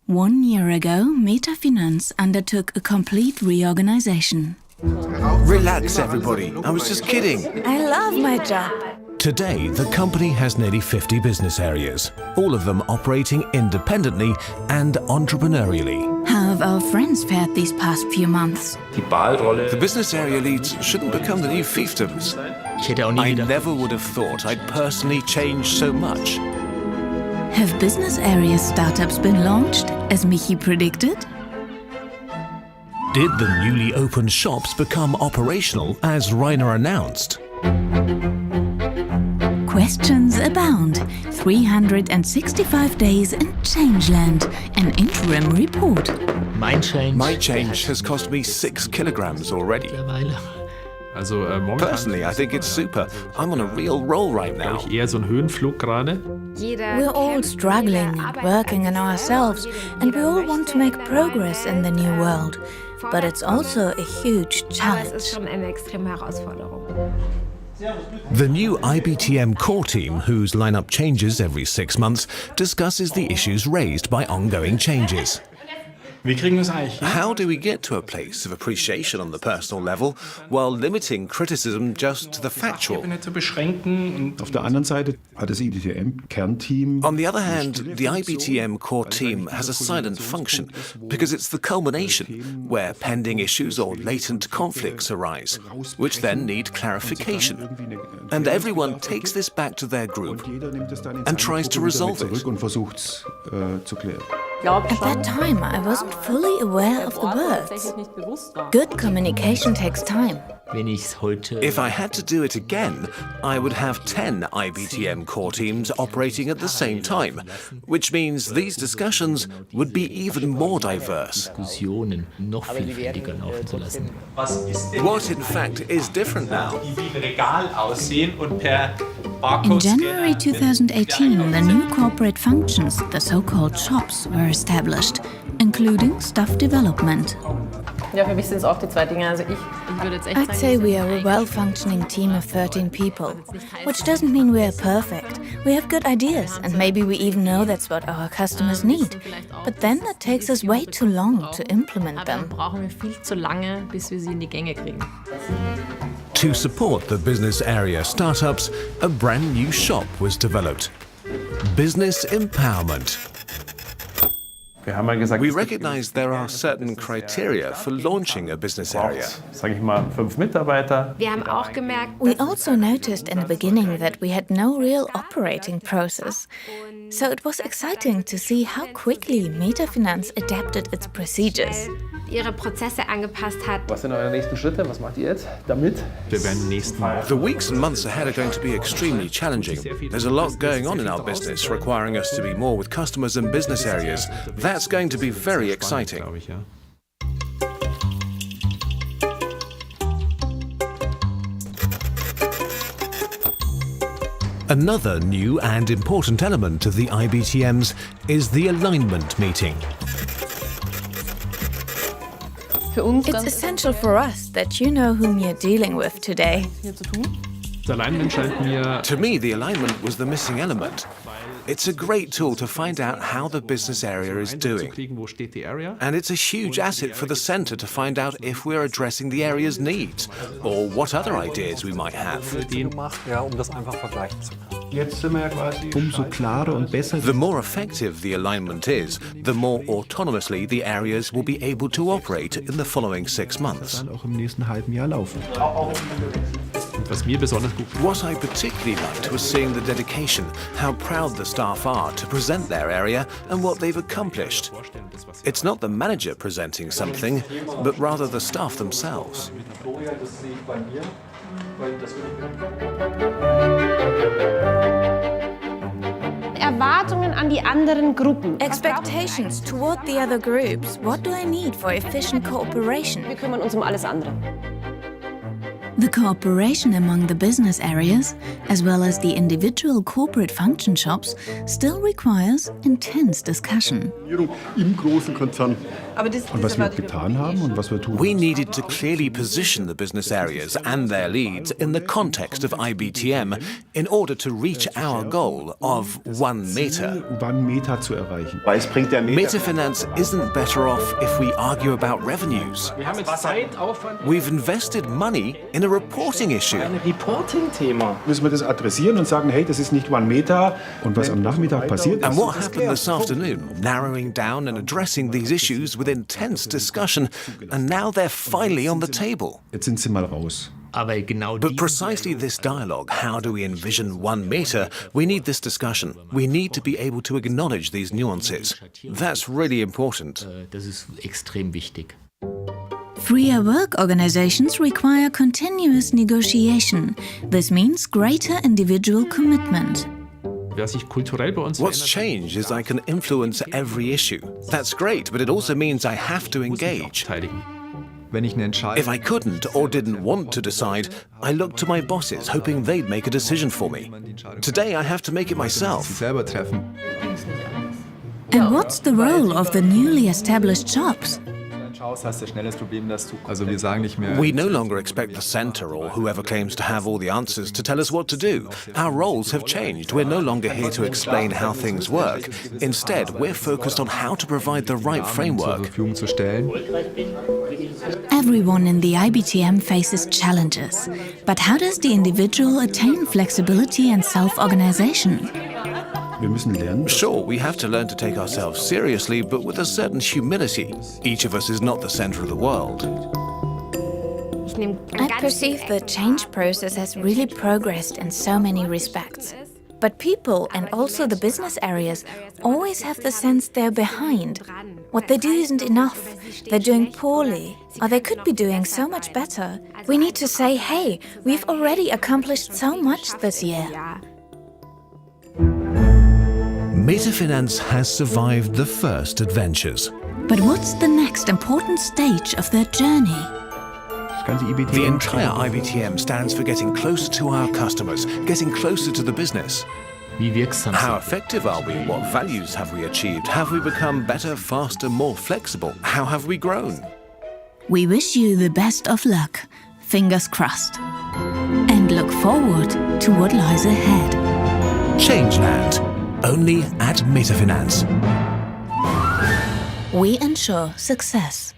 1 year ago, Metafinanz undertook a complete reorganization. Relax, everybody. I was just kidding. I love my job. Today, the company has nearly 50 business areas, all of them operating independently and entrepreneurially. How have our friends fared these past few months? The business area leads shouldn't become the new fiefdoms. I never would have thought I'd personally change so much. Have business area startups been launched, as Michi predicted? Did the newly opened shops become operational, as Rainer announced? Questions abound. 365 days in Changeland, an interim report. My change has cost me 6 kilograms already. Personally, I think it's super. I'm on a real roll right now. We're all struggling and working on ourselves, and we all want to make progress in the new world. But it's also a huge challenge. The new IBTM core team, whose lineup changes every 6 months, discusses the issues raised by ongoing changes. How do we get to a place of appreciation on the personal level while limiting criticism just to the factual? On the other hand, the IBTM core team has a silent function because it's the culmination where pending issues or latent conflicts arise, which then need clarification. And everyone takes this back to their group and tries to resolve it. At that time, I wasn't fully aware of the words. Good communication takes time. If I had to do it again, I would have 10 IBTM core teams operating at the same time, which means these discussions would be even more diverse. What in fact is different now? In January 2018, the new corporate functions, the so-called shops, were established, including staff development. I'd say we are a well-functioning team of 13 people, which doesn't mean we are perfect. We have good ideas, and maybe we even know that's what our customers need. But then it takes us way too long to implement them. To support the business area startups, a brand new shop was developed. Business Empowerment. We recognize there are certain criteria for launching a business area. We also noticed in the beginning that we had no real operating process. So it was exciting to see how quickly Metafinanz adapted its procedures. Was sind eure nächsten Schritte? Was macht ihr jetzt damit? The weeks and months ahead are going to be extremely challenging. There's a lot going on in our business, requiring us to be more with customers and business areas. That's going to be very exciting. Another new and important element of the IBTMs is the alignment meeting. It's essential for us that you know whom you're dealing with today. To me, the alignment was the missing element. It's a great tool to find out how the business area is doing. And it's a huge asset for the centre to find out if we're addressing the area's needs or what other ideas we might have. The more effective the alignment is, the more autonomously the areas will be able to operate in the following 6 months. What I particularly liked was seeing the dedication, how proud the staff are to present their area and what they've accomplished. It's not the manager presenting something, but rather the staff themselves. Expectations toward the other groups. What do I need for efficient cooperation? The cooperation among the business areas, as well as the individual corporate function shops, still requires intense discussion. Im großen Konzern Und was wir getan haben und was wir tun. We needed to clearly position the business areas and their leads in the context of IBTM in order to reach our goal of 1 meter. 1 Meter zu erreichen. Weil es bringt der Metafinance isn't better off if we argue about revenues. Wir haben jetzt Zeit, Aufwand. We've invested money in a reporting issue. Ein Reporting-Thema. Müssen wir das adressieren und sagen, hey, das ist nicht 1 Meter. Und was am Nachmittag passiert ist. And what happened this afternoon? Narrowing down and addressing these issues with intense discussion, and now they're finally on the table. Jetzt sind sie mal raus. But precisely this dialogue, how do we envision 1 meter, we need this discussion. We need to be able to acknowledge these nuances. That's really important. Das ist extrem wichtig. Freer work organizations require continuous negotiation. This means greater individual commitment. Wer sich kulturell bei uns What's changed is I can influence every issue. That's great, but it also means I have to engage. If I couldn't or didn't want to decide, I looked to my bosses, hoping they'd make a decision for me. Today I have to make it myself. And what's the role of the newly established shops? We no longer expect the center or whoever claims to have all the answers to tell us what to do. Our roles have changed. We're no longer here to explain how things work. Instead, we're focused on how to provide the right framework. Everyone in the IBTM faces challenges. But how does the individual attain flexibility and self-organization? Wir müssen lernen. Sure, we have to learn to take ourselves seriously, but with a certain humility. Each of us is not the center of the world. I perceive the change process has really progressed in so many respects. But people, and also the business areas, always have the sense they're behind. What they do isn't enough. They're doing poorly, or they could be doing so much better. We need to say, hey, we've already accomplished so much this year. Metafinance has survived the first adventures. But what's the next important stage of their journey? The entire IBTM stands for getting closer to our customers, getting closer to the business. How effective are we? What values have we achieved? Have we become better, faster, more flexible? How have we grown? We wish you the best of luck, fingers crossed, and look forward to what lies ahead. Changeland, only at Metafinance. We ensure success.